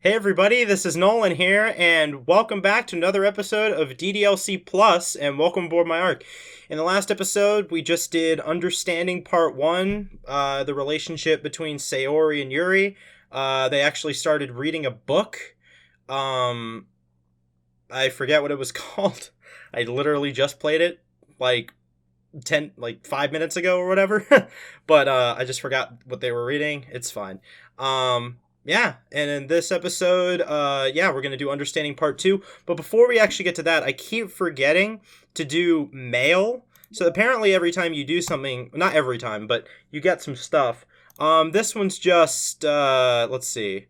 Hey everybody, this is Nolan here, and welcome back to another episode of DDLC Plus, and welcome aboard my arc. In the last episode, we just did Understanding Part 1, the relationship between Sayori and Yuri. They actually started reading a book. I forget what it was called. I literally just played it, like 5 minutes ago or whatever, but I just forgot what they were reading. It's fine. Yeah, and in this episode, we're going to do Understanding Part 2. But before we actually get to that, I keep forgetting to do mail. So apparently every time you do something, not every time, but you get some stuff. This one's just, let's see.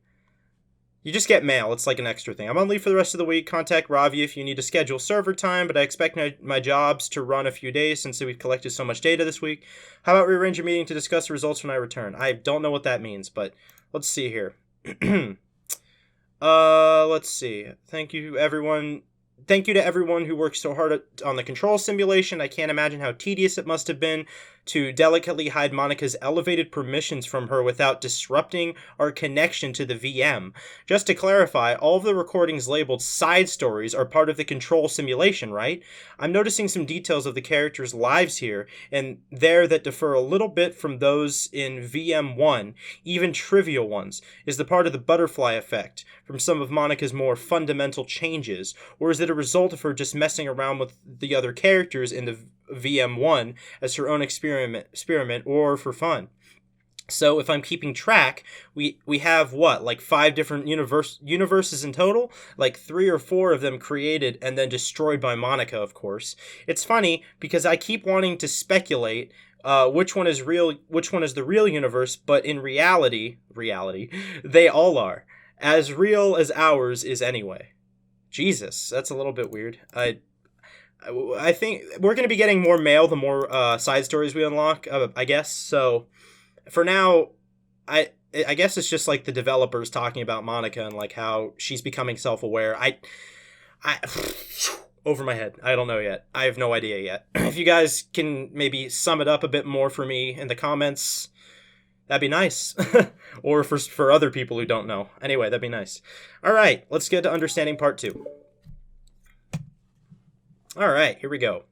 You just get mail. It's like an extra thing. I'm on leave for the rest of the week. Contact Ravi if you need to schedule server time, but I expect my jobs to run a few days since we've collected so much data this week. How about we arrange a meeting to discuss the results when I return? I don't know what that means, but let's see here. Let's see. Thank you, everyone. Thank you to everyone who worked so hard on the control simulation. I can't imagine how tedious it must have been to delicately hide Monika's elevated permissions from her without disrupting our connection to the VM. Just to clarify, all of the recordings labeled side stories are part of the control simulation, right? I'm noticing some details of the characters' lives here and there that differ a little bit from those in VM1, even trivial ones. Is the part of the butterfly effect from some of Monika's more fundamental changes, or is it a result of her just messing around with the other characters in the VM1 as her own experiment or for fun? So if I'm keeping track, we have what, like 5 different universes in total, like 3 or 4 of them created and then destroyed by Monika, of course. It's funny because I keep wanting to speculate which one is real, which one is the real universe, but in reality, they all are. As real as ours is anyway. Jesus, that's a little bit weird. I think we're going to be getting more mail the more side stories we unlock, I guess. So for now, I guess it's just like the developers talking about Monika and like how she's becoming self-aware. I over my head. I don't know yet. I have no idea yet. If you guys can maybe sum it up a bit more for me in the comments, that'd be nice. Or for other people who don't know. Anyway, that'd be nice. All right, let's get to Understanding Part 2. Alright, here we go.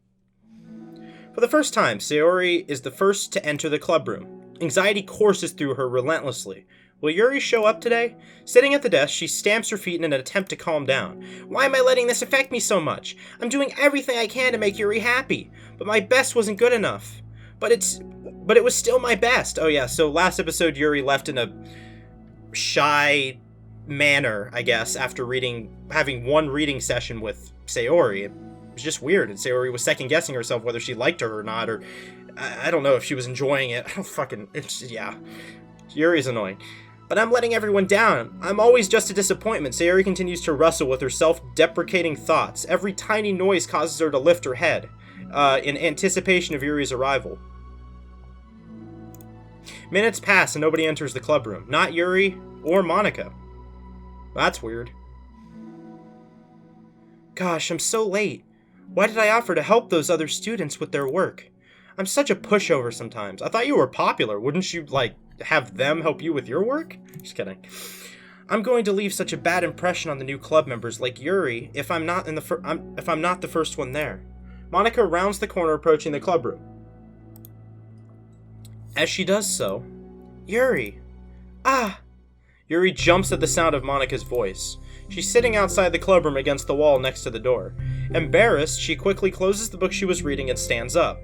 For the first time, Sayori is the first to enter the club room. Anxiety courses through her relentlessly. Will Yuri show up today? Sitting at the desk, she stamps her feet in an attempt to calm down. Why am I letting this affect me so much? I'm doing everything I can to make Yuri happy, but my best wasn't good enough. But it was still my best. Oh yeah, so last episode Yuri left in a shy manner, I guess, after having one reading session with Sayori. It was just weird, and Sayori was second-guessing herself whether she liked her or not, or I don't know if she was enjoying it. Yuri's annoying. But I'm letting everyone down. I'm always just a disappointment. Sayori continues to wrestle with her self-deprecating thoughts. Every tiny noise causes her to lift her head, in anticipation of Yuri's arrival. Minutes pass and nobody enters the club room. Not Yuri or Monika. That's weird. Gosh, I'm so late. Why did I offer to help those other students with their work? I'm such a pushover sometimes. I thought you were popular. Wouldn't you, have them help you with your work? Just kidding. I'm going to leave such a bad impression on the new club members like Yuri if I'm not the first one there. Monika rounds the corner approaching the club room. As she does so, Yuri. Ah! Yuri jumps at the sound of Monika's voice. She's sitting outside the clubroom against the wall next to the door. Embarrassed, she quickly closes the book she was reading and stands up.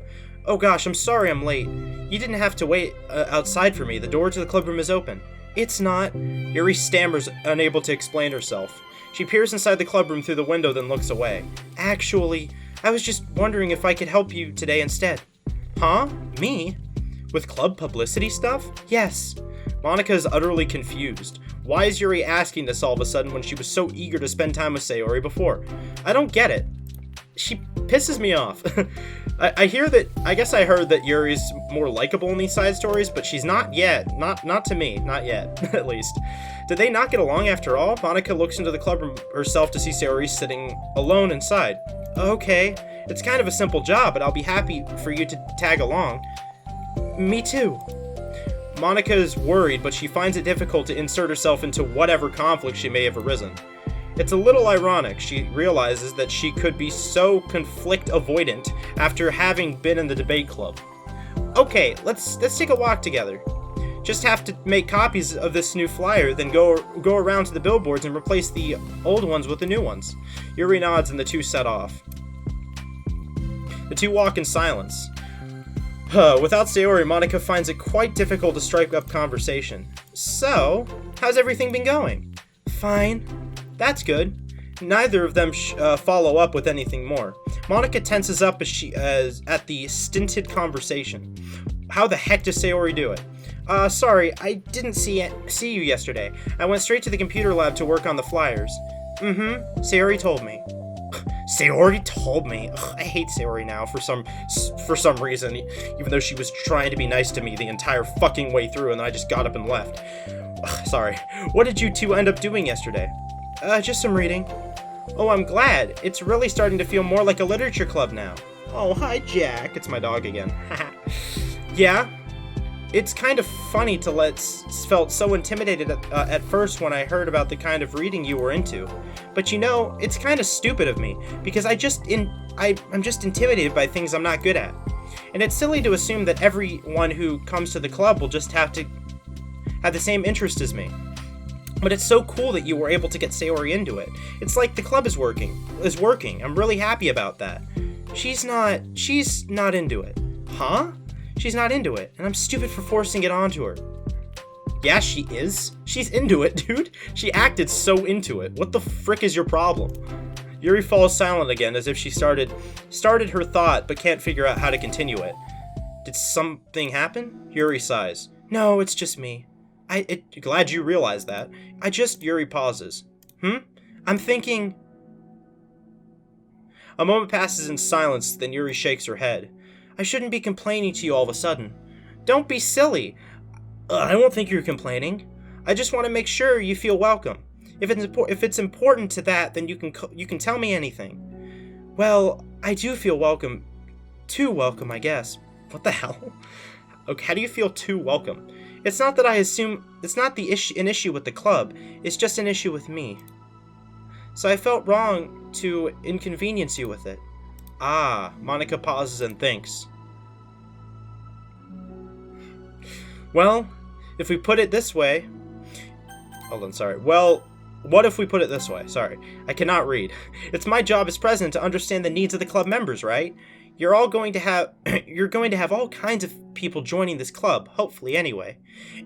Oh gosh, I'm sorry I'm late. You didn't have to wait outside for me. The door to the clubroom is open. It's not. Yuri stammers, unable to explain herself. She peers inside the clubroom through the window, then looks away. Actually, I was just wondering if I could help you today instead. Huh? Me? With club publicity stuff? Yes. Monika is utterly confused. Why is Yuri asking this all of a sudden when she was so eager to spend time with Sayori before? I don't get it. She pisses me off. I guess I heard that Yuri's more likable in these side stories, but she's not yet. Not to me. Not yet, at least. Did they not get along after all? Monika looks into the club herself to see Sayori sitting alone inside. Okay, it's kind of a simple job, but I'll be happy for you to tag along. Me too. Monica is worried, but she finds it difficult to insert herself into whatever conflict she may have arisen. It's a little ironic. She realizes that she could be so conflict avoidant after having been in the debate club. Okay, let's take a walk together. Just have to make copies of this new flyer, then go around to the billboards and replace the old ones with the new ones. Yuri nods and the two set off. The two walk in silence. Without Sayori, Monica finds it quite difficult to strike up conversation. So, how's everything been going? Fine. That's good. Neither of them follow up with anything more. Monica tenses up as at the stinted conversation. How the heck does Sayori do it? Sorry, I didn't see you yesterday. I went straight to the computer lab to work on the flyers. Sayori told me. Sayori told me. Ugh, I hate Sayori now for some reason, even though she was trying to be nice to me the entire fucking way through, and then I just got up and left. Ugh, sorry. What did you two end up doing yesterday? Just some reading. Oh, I'm glad. It's really starting to feel more like a literature club now. Oh, hi, Jack. It's my dog again. Yeah? It's kind of funny to felt so intimidated at first when I heard about the kind of reading you were into. But you know, it's kind of stupid of me, because I'm just intimidated by things I'm not good at. And it's silly to assume that everyone who comes to the club will just have to have the same interest as me. But it's so cool that you were able to get Sayori into it. It's like the club is working. I'm really happy about that. She's not into it. Huh? She's not into it, and I'm stupid for forcing it onto her. Yeah, she is. She's into it, dude. She acted so into it. What the frick is your problem? Yuri falls silent again, as if she started her thought, but can't figure out how to continue it. Did something happen? Yuri sighs. No, it's just me. Glad you realized that. Yuri pauses. I'm thinking... A moment passes in silence, then Yuri shakes her head. I shouldn't be complaining to you all of a sudden. Don't be silly. I won't think you're complaining. I just want to make sure you feel welcome. If it's important to that, then you can tell me anything. Well, I do feel welcome. Too welcome, I guess. What the hell? Okay, how do you feel too welcome? It's not that I assume it's not an issue with the club. It's just an issue with me. So I felt wrong to inconvenience you with it. Ah, Monica pauses and thinks. Well, if we put it this way... Hold on, sorry. Well, what if we put it this way? Sorry, I cannot read. It's my job as president to understand the needs of the club members, right? You're going to have all kinds of people joining this club, hopefully anyway.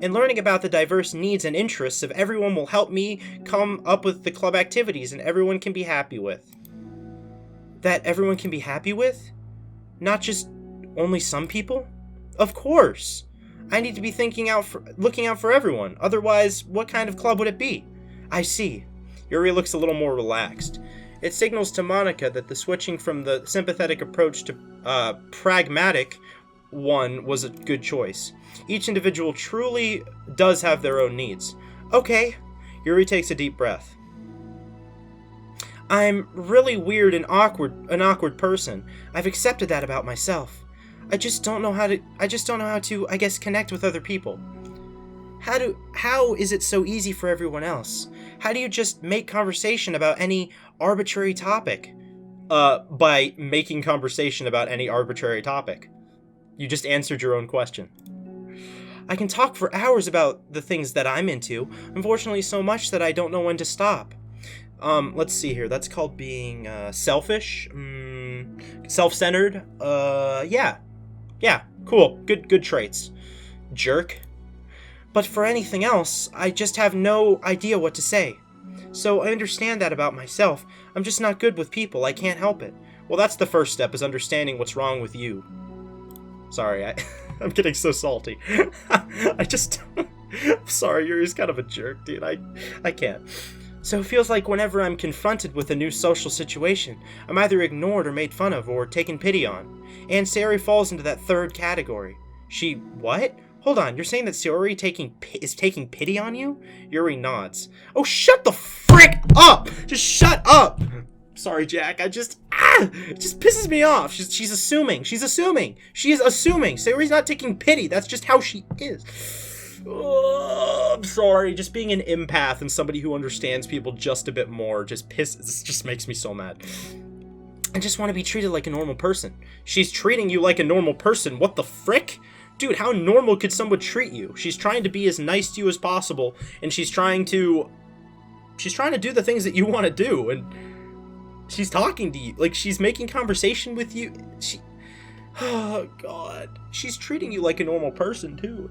And learning about the diverse needs and interests of everyone will help me come up with the club activities and everyone can be happy with. That everyone can be happy with? Not just only some people? Of course! I need to be looking out for everyone. Otherwise, what kind of club would it be? I see. Yuri looks a little more relaxed. It signals to Monica that the switching from the sympathetic approach to pragmatic one was a good choice. Each individual truly does have their own needs. Okay. Yuri takes a deep breath. I'm really weird and an awkward person. I've accepted that about myself. I just don't know how to, I guess, connect with other people. How is it so easy for everyone else? How do you just make conversation about any arbitrary topic? By making conversation about any arbitrary topic. You just answered your own question. I can talk for hours about the things that I'm into, unfortunately so much that I don't know when to stop. Let's see here. That's called being, selfish? Self-centered? Yeah, cool. Good traits. Jerk. But for anything else, I just have no idea what to say. So I understand that about myself. I'm just not good with people. I can't help it. Well, that's the first step, is understanding what's wrong with you. Sorry, I'm getting so salty. Sorry, you're just kind of a jerk, dude. I can't. So it feels like whenever I'm confronted with a new social situation, I'm either ignored or made fun of or taken pity on. And Sayori falls into that third category. She... what? Hold on, you're saying that Sayori is taking pity on you? Yuri nods. Oh, shut the frick up! Just shut up! Sorry, Jack, it just pisses me off. She's assuming. She is assuming. Sayori's not taking pity. That's just how she is. Oh, I'm sorry. Just being an empath and somebody who understands people just a bit more just makes me so mad. I just want to be treated like a normal person. She's treating you like a normal person. What the frick? Dude, how normal could someone treat you? She's trying to be as nice to you as possible, and she's trying to do the things that you want to do, and she's talking to you. Like, she's making conversation with you. Oh, God. She's treating you like a normal person, too.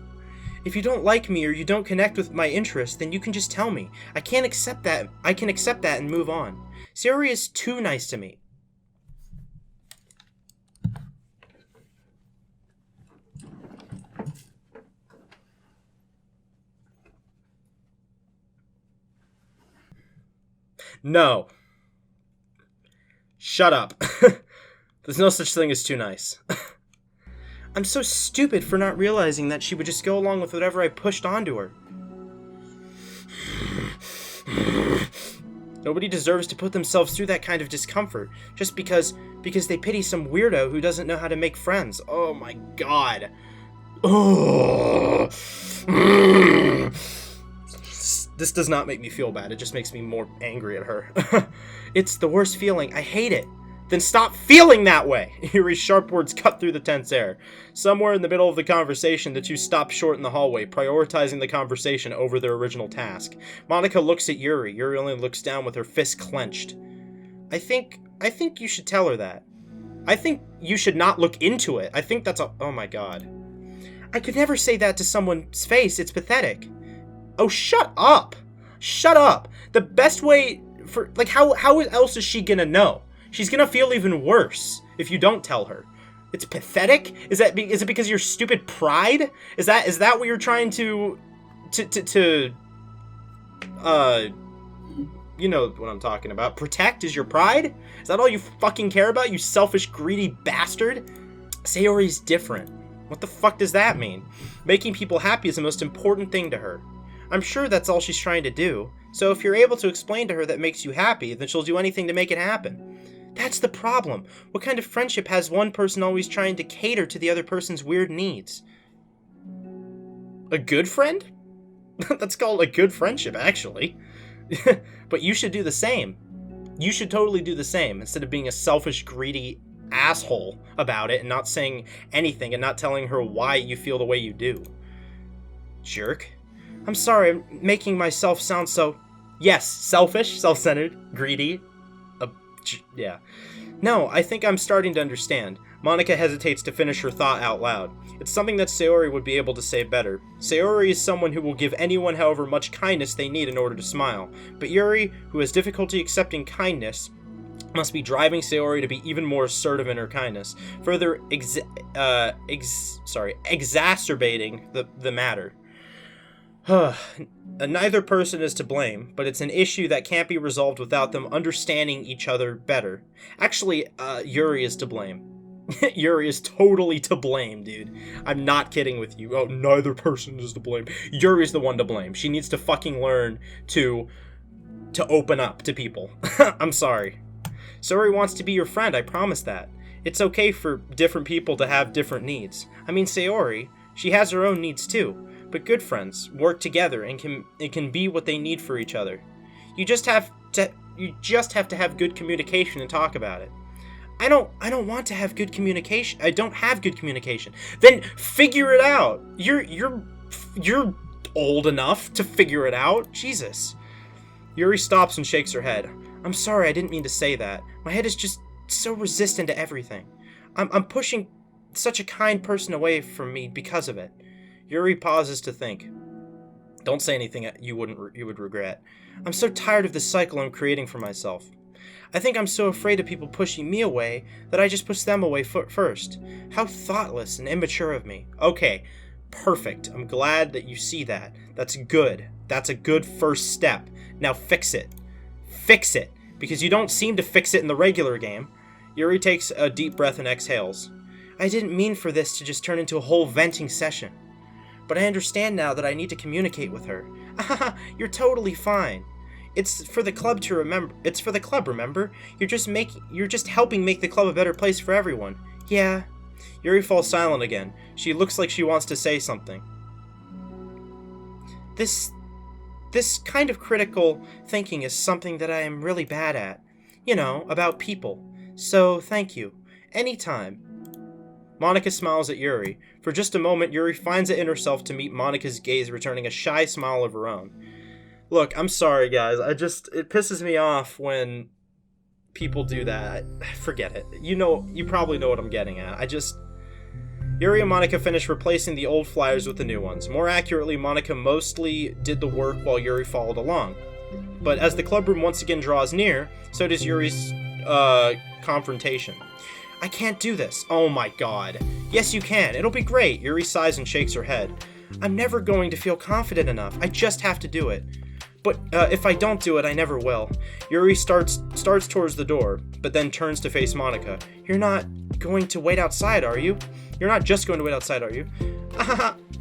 If you don't like me or you don't connect with my interests, then you can just tell me. I can't accept that. I can accept that and move on. Sayori is too nice to me. No. Shut up. There's no such thing as too nice. I'm so stupid for not realizing that she would just go along with whatever I pushed onto her. Nobody deserves to put themselves through that kind of discomfort just because they pity some weirdo who doesn't know how to make friends. Oh my god. Oh. This does not make me feel bad. It just makes me more angry at her. It's the worst feeling. I hate it. Then stop feeling that way! Yuri's sharp words cut through the tense air. Somewhere in the middle of the conversation, the two stop short in the hallway, prioritizing the conversation over their original task. Monika looks at Yuri. Yuri only looks down with her fist clenched. I think you should tell her that. I think you should not look into it. I think that's a... Oh my god. I could never say that to someone's face. It's pathetic. Oh, shut up! Shut up! The best way for... Like, how else is she gonna know? She's gonna feel even worse if you don't tell her. It's pathetic? Is it because of your stupid pride? Is that what you're trying to you know what I'm talking about. Protect is your pride? Is that all you fucking care about, you selfish, greedy bastard? Sayori's different. What the fuck does that mean? Making people happy is the most important thing to her. I'm sure that's all she's trying to do. So if you're able to explain to her that makes you happy, then she'll do anything to make it happen. That's the problem. What kind of friendship has one person always trying to cater to the other person's weird needs? A good friend? That's called a good friendship, actually. But you should do the same. You should totally do the same, instead of being a selfish, greedy asshole about it and not saying anything and not telling her why you feel the way you do. Jerk. I'm sorry, I'm making myself sound so... Yes, selfish, self-centered, greedy. Yeah. No, I think I'm starting to understand. Monika hesitates to finish her thought out loud. It's something that Sayori would be able to say better. Sayori is someone who will give anyone however much kindness they need in order to smile. But Yuri, who has difficulty accepting kindness, must be driving Sayori to be even more assertive in her kindness, further exacerbating the matter. Neither person is to blame, but it's an issue that can't be resolved without them understanding each other better. Actually, Yuri is to blame. Yuri is totally to blame, dude. I'm not kidding with you. Oh, neither person is to blame. Yuri's the one to blame. She needs to fucking learn to open up to people. I'm sorry. Sayori wants to be your friend, I promise that. It's okay for different people to have different needs. I mean, Sayori, she has her own needs too. But good friends work together and can be what they need for each other. You just have to have good communication and talk about it. I don't want to have good communication. I don't have good communication. Then figure it out. You're old enough to figure it out. Jesus. Yuri stops and shakes her head. I'm sorry, I didn't mean to say that. My head is just so resistant to everything. I'm pushing such a kind person away from me because of it. Yuri pauses to think. Don't say anything you would regret. I'm so tired of this cycle I'm creating for myself. I think I'm so afraid of people pushing me away that I just push them away first. How thoughtless and immature of me. Okay, perfect. I'm glad that you see that. That's good. That's a good first step. Now fix it. Fix it. Because you don't seem to fix it in the regular game. Yuri takes a deep breath and exhales. I didn't mean for this to just turn into a whole venting session. But I understand now that I need to communicate with her. You're totally fine. It's for the club to remember. It's for the club, remember? You're just helping make the club a better place for everyone. Yeah. Yuri falls silent again. She looks like she wants to say something. This kind of critical thinking is something that I am really bad at. You know, about people. So, thank you. Anytime. Monika smiles at Yuri. For just a moment, Yuri finds it in herself to meet Monika's gaze, returning a shy smile of her own. Look, I'm sorry, guys. It pisses me off when people do that. Forget it. You probably know what I'm getting at. Yuri and Monika finish replacing the old flyers with the new ones. More accurately, Monika mostly did the work while Yuri followed along. But as the clubroom once again draws near, so does Yuri's, confrontation. I can't do this. Oh my god. Yes, you can. It'll be great. Yuri sighs and shakes her head. I'm never going to feel confident enough. I just have to do it. But if I don't do it, I never will. Yuri starts towards the door, but then turns to face Monika. You're not going to wait outside, are you? You're not just going to wait outside, are you?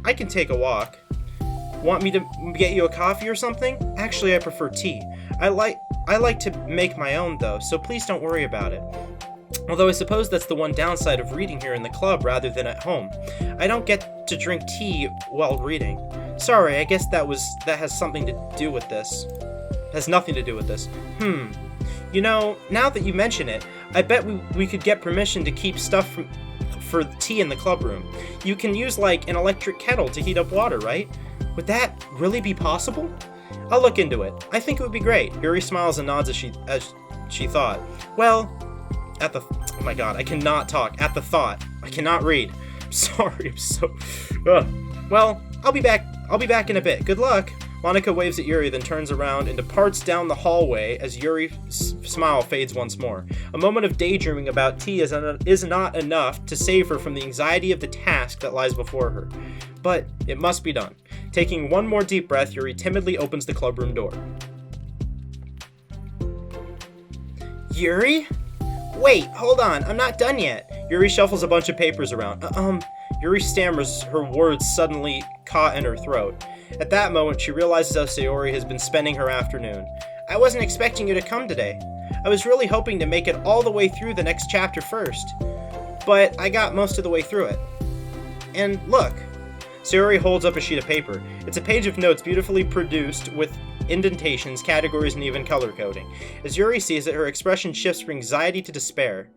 I can take a walk. Want me to get you a coffee or something? Actually, I prefer tea. I like to make my own, though, so please don't worry about it. Although I suppose that's the one downside of reading here in the club rather than at home. I don't get to drink tea while reading. Sorry, I guess that has something to do with this. Has nothing to do with this. You know, now that you mention it, I bet we could get permission to keep stuff for tea in the club room. You can use, like, an electric kettle to heat up water, right? Would that really be possible? I'll look into it. I think it would be great. Yuri smiles and nods as she thought. Well, oh my god, I cannot talk. At the thought. I cannot read. I'm sorry, I'm so... Well, I'll be back in a bit. Good luck. Monika waves at Yuri, then turns around and departs down the hallway as Yuri's smile fades once more. A moment of daydreaming about tea is not enough to save her from the anxiety of the task that lies before her. But it must be done. Taking one more deep breath, Yuri timidly opens the clubroom door. Yuri? Wait, hold on, I'm not done yet. Yuri shuffles a bunch of papers around. Yuri stammers, her words suddenly caught in her throat. At that moment, she realizes how Sayori has been spending her afternoon. I wasn't expecting you to come today. I was really hoping to make it all the way through the next chapter first. But I got most of the way through it. And look. Sayori holds up a sheet of paper. It's a page of notes beautifully produced with indentations, categories, and even color coding. As Yuri sees it, her expression shifts from anxiety to despair.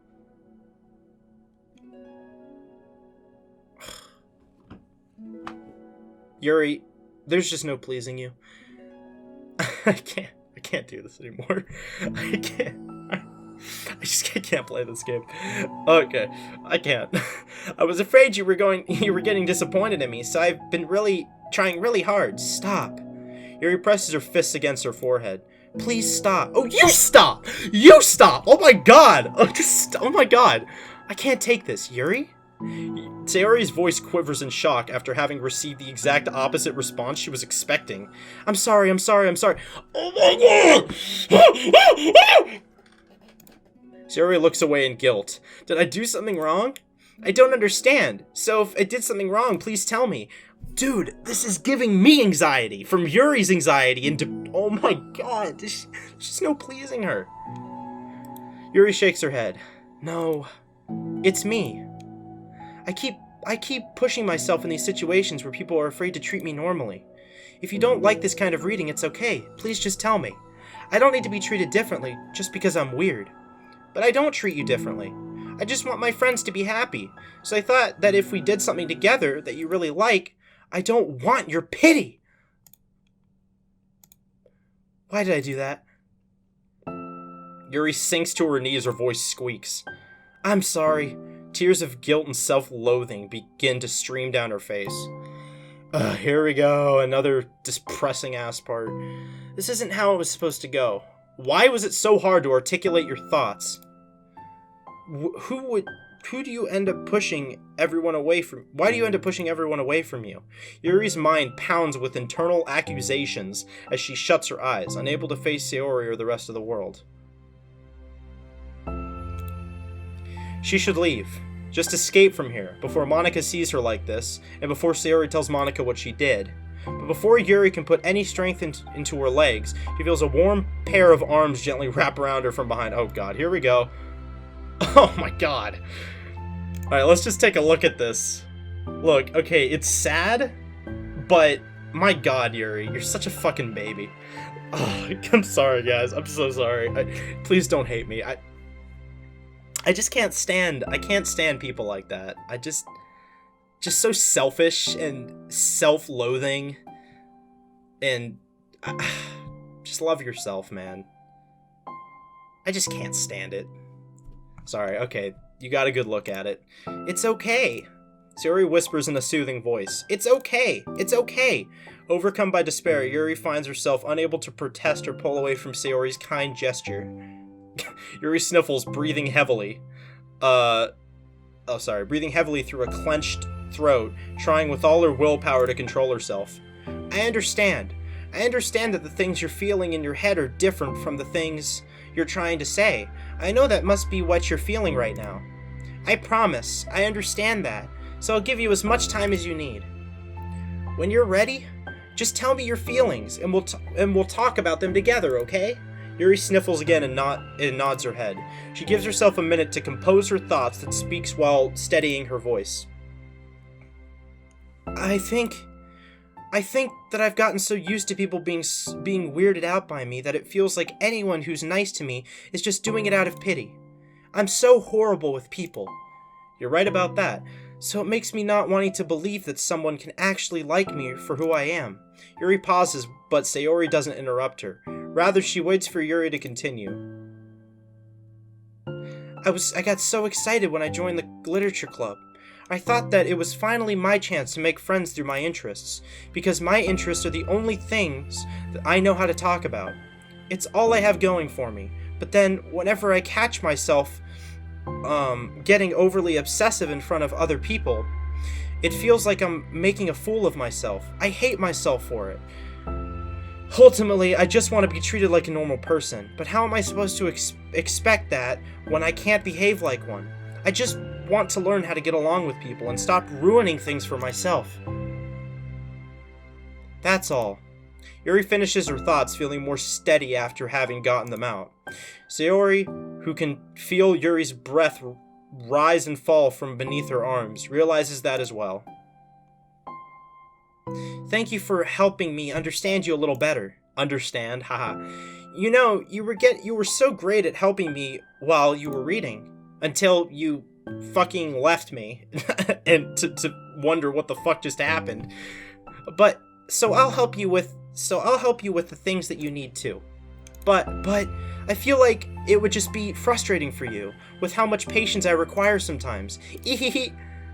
Yuri, there's just no pleasing you. I can't do this anymore. I can't play this game. Okay, I can't. I was afraid you were getting disappointed in me, so I've been trying really hard. Stop. Yuri presses her fists against her forehead. Please stop. Oh, you stop! You stop! Oh my god! Oh my god! I can't take this, Yuri? Sayori's voice quivers in shock after having received the exact opposite response she was expecting. I'm sorry. Oh my god! Sayori looks away in guilt. Did I do something wrong? I don't understand. So if I did something wrong, please tell me. Dude, this is giving me anxiety from Yuri's anxiety into... Oh my god, there's just no pleasing her. Yuri shakes her head. No, it's me. I keep pushing myself in these situations where people are afraid to treat me normally. If you don't like this kind of reading, it's okay. Please just tell me. I don't need to be treated differently just because I'm weird. But I don't treat you differently. I just want my friends to be happy. So I thought that if we did something together that you really like, I don't want your pity. Why did I do that? Yuri sinks to her knees, her voice squeaks. I'm sorry. Tears of guilt and self-loathing begin to stream down her face. Here we go, another depressing-ass part. This isn't how it was supposed to go. Why was it so hard to articulate your thoughts? Who do you end up pushing everyone away from? Why do you end up pushing everyone away from you? Yuri's mind pounds with internal accusations as she shuts her eyes, unable to face Sayori or the rest of the world. She should leave. Just escape from here, before Monika sees her like this, and before Sayori tells Monika what she did. But before Yuri can put any strength into her legs, she feels a warm pair of arms gently wrap around her from behind. Oh god, here we go. Oh my god. Alright, let's just take a look at this. Look, okay, it's sad, but My god, Yuri, you're such a fucking baby. Oh, I'm sorry, guys. I'm so sorry. Please don't hate me. I just can't stand. I can't stand people like that. Just so selfish and self-loathing, and just love yourself, man. I just can't stand it. Sorry. Okay, you got a good look at it. It's okay. Sayori whispers in a soothing voice. It's okay. It's okay. Overcome by despair, Yuri finds herself unable to protest or pull away from Sayori's kind gesture. Yuri sniffles, breathing heavily. Breathing heavily through a clenched throat, trying with all her willpower to control herself. I understand. I understand that the things you're feeling in your head are different from the things you're trying to say. I know that must be what you're feeling right now. I promise. I understand that. So I'll give you as much time as you need. When you're ready, just tell me your feelings, and we'll talk about them together, okay? Yuri sniffles again and nods her head. She gives herself a minute to compose her thoughts that speaks while steadying her voice. I think that I've gotten so used to people being weirded out by me that it feels like anyone who's nice to me is just doing it out of pity. I'm so horrible with people. You're right about that. So it makes me not wanting to believe that someone can actually like me for who I am. Yuri pauses, but Sayori doesn't interrupt her. Rather, she waits for Yuri to continue. I got so excited when I joined the literature club. I thought that it was finally my chance to make friends through my interests, because my interests are the only things that I know how to talk about. It's all I have going for me. But then, whenever I catch myself getting overly obsessive in front of other people, it feels like I'm making a fool of myself. I hate myself for it. Ultimately, I just want to be treated like a normal person, but how am I supposed to expect that when I can't behave like one? I just want to learn how to get along with people and stop ruining things for myself. That's all. Yuri finishes her thoughts, feeling more steady after having gotten them out. Sayori, who can feel Yuri's breath rise and fall from beneath her arms, realizes that as well. Thank you for helping me understand you a little better. Understand? Haha. You know, you were so great at helping me while you were reading. Until you fucking left me and to wonder what the fuck just happened. But so I'll help you with the things that you need too. But I feel like it would just be frustrating for you with how much patience I require sometimes.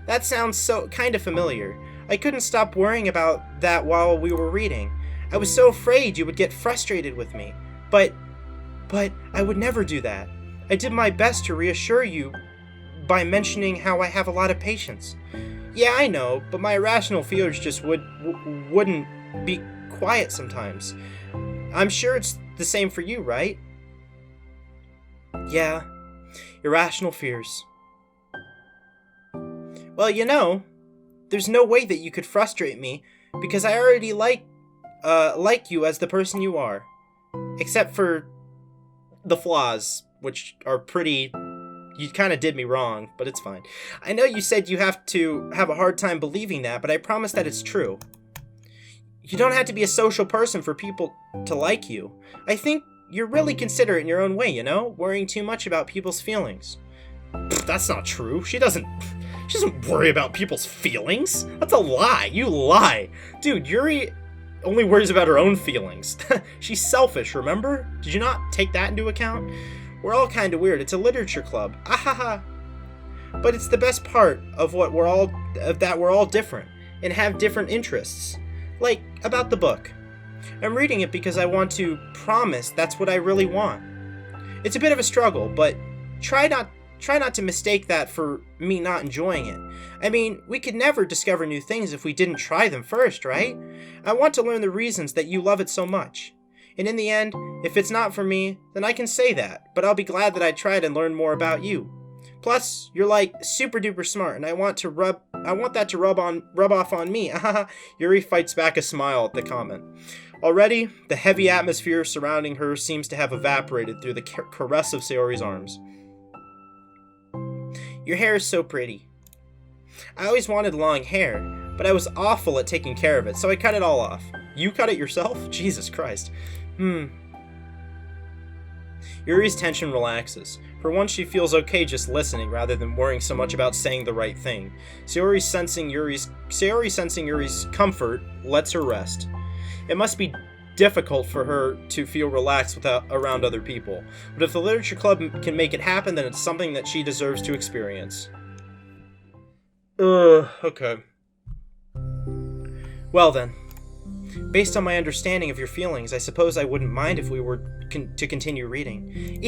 That sounds so kind of familiar. I couldn't stop worrying about that while we were reading. I was so afraid you would get frustrated with me. But I would never do that. I did my best to reassure you by mentioning how I have a lot of patience. Yeah, I know, but my irrational fears just wouldn't be quiet sometimes. I'm sure it's the same for you, right? Yeah, irrational fears. Well, you know, there's no way that you could frustrate me because I already like you as the person you are. Except for the flaws, which are pretty... You kind of did me wrong, but it's fine. I know you said you have to have a hard time believing that, but I promise that it's true. You don't have to be a social person for people to like you. I think you're really considerate in your own way, you know? Worrying too much about people's feelings. That's not true. She doesn't worry about people's feelings. That's a lie. You lie. Dude, Yuri only worries about her own feelings. She's selfish, remember? Did you not take that into account? We're all kind of weird. It's a literature club. Ahaha. But it's the best part of what we're all different and have different interests. Like about the book. I'm reading it because I want to promise that's what I really want. It's a bit of a struggle, but try not to mistake that for me not enjoying it. I mean, we could never discover new things if we didn't try them first, right? I want to learn the reasons that you love it so much. And in the end, if it's not for me, then I can say that, but I'll be glad that I tried and learned more about you. Plus, you're like super duper smart, and I want that to rub off on me. Yuri fights back a smile at the comment. Already, the heavy atmosphere surrounding her seems to have evaporated through the caress of Sayori's arms. Your hair is so pretty. I always wanted long hair, but I was awful at taking care of it, so I cut it all off. You cut it yourself? Jesus Christ. Yuri's tension relaxes. For once, she feels okay just listening rather than worrying so much about saying the right thing. Sayori sensing Yuri's comfort lets her rest. It must be difficult for her to feel relaxed around other people, but if the literature club can make it happen, then it's something that she deserves to experience. Okay. Well then, based on my understanding of your feelings, I suppose I wouldn't mind if we were to continue reading.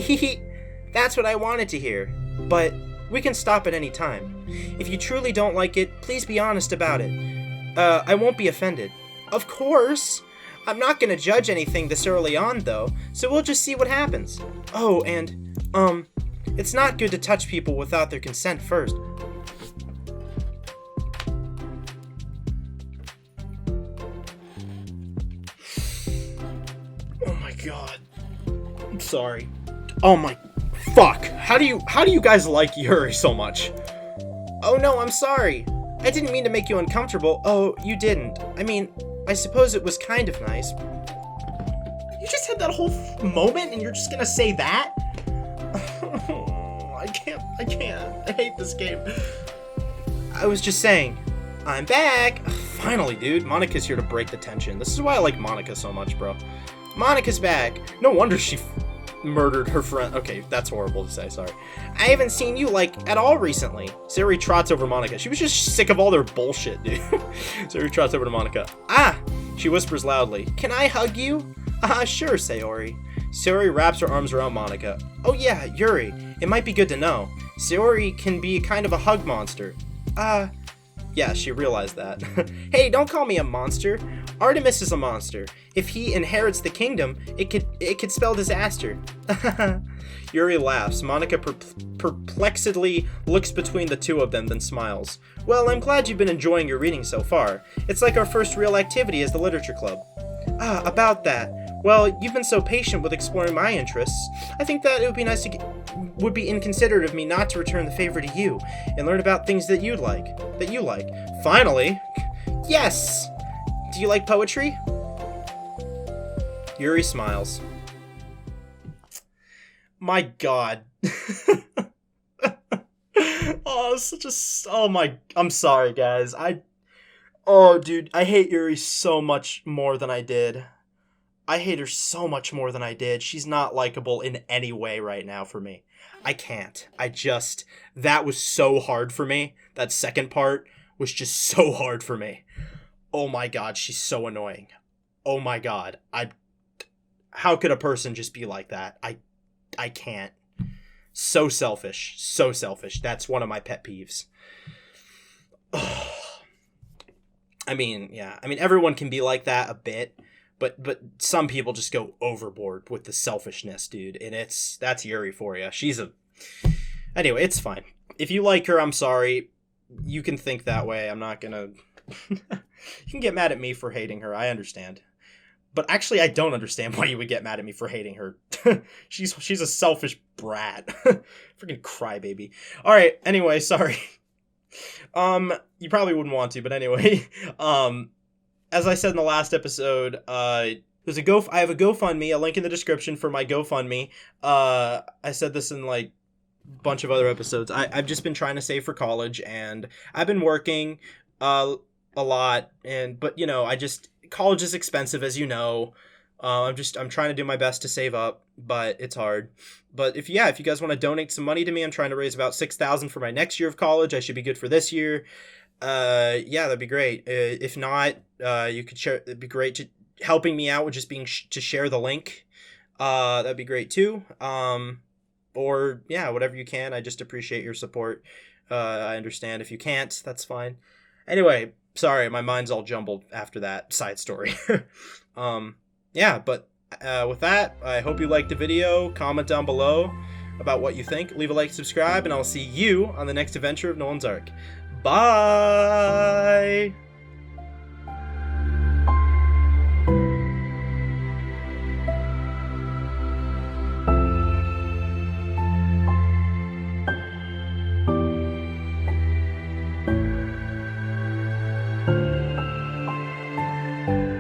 That's what I wanted to hear, but we can stop at any time. If you truly don't like it, please be honest about it. I won't be offended. Of course! I'm not gonna judge anything this early on, though, so we'll just see what happens. Oh, and, it's not good to touch people without their consent first. Oh my god. I'm sorry. Oh my... Fuck! How do you guys like Yuri so much? Oh no, I'm sorry. I didn't mean to make you uncomfortable. Oh, you didn't. I mean, I suppose it was kind of nice. You just had that whole moment and you're just gonna say that? I can't. I hate this game. I was just saying, I'm back! Finally, dude. Monika's here to break the tension. This is why I like Monika so much, bro. Monika's back. No wonder she murdered her friend. Okay, that's horrible to say, sorry. I haven't seen you, at all recently. Sayori trots over Monika. She was just sick of all their bullshit, dude. Sayori trots over to Monika. Ah! She whispers loudly. Can I hug you? Sure, Sayori. Sayori wraps her arms around Monika. Oh yeah, Yuri. It might be good to know. Sayori can be kind of a hug monster. Yeah, she realized that. Hey, don't call me a monster. Artemis is a monster. If he inherits the kingdom, it could spell disaster. Yuri laughs. Monika perplexedly looks between the two of them, then smiles. Well, I'm glad you've been enjoying your reading so far. It's like our first real activity as the literature club. About that. Well, you've been so patient with exploring my interests. I think that it would be nice would be inconsiderate of me not to return the favor to you and learn about things that you like. Finally. Yes. Do you like poetry? Yuri smiles. My god. I'm sorry, guys. Dude, I hate Yuri so much more than I did. I hate her so much more than I did. She's not likable in any way right now for me. I can't. That was so hard for me. That second part was just so hard for me. Oh my god, she's so annoying. Oh my god. How could a person just be like that? I can't. So selfish. So selfish. That's one of my pet peeves. I mean, yeah. I mean, everyone can be like that a bit, but some people just go overboard with the selfishness, dude. And that's Yuri for you. Anyway, it's fine. If you like her, I'm sorry. You can think that way. I'm not gonna... You can get mad at me for hating her. I understand. But actually, I don't understand why you would get mad at me for hating her. She's a selfish brat. Freaking crybaby. Alright, anyway, sorry. You probably wouldn't want to, but anyway. As I said in the last episode, I have a GoFundMe, a link in the description for my GoFundMe. I said this in a bunch of other episodes. I've just been trying to save for college, and I've been working a lot, but college is expensive, as you know. I'm trying to do my best to save up, but it's hard. But if you guys want to donate some money to me, I'm trying to raise about $6,000 for my next year of college. I should be good for this year. That'd be great. If not, you could share. It'd be great helping me out with just being to share the link. That'd be great too. Or whatever you can. I just appreciate your support. I understand if you can't, that's fine. Anyway, sorry, my mind's all jumbled after that side story. But with that, I hope you liked the video. Comment down below about what you think. Leave a like, subscribe, and I'll see you on the next adventure of Nolan's Ark. Bye! you.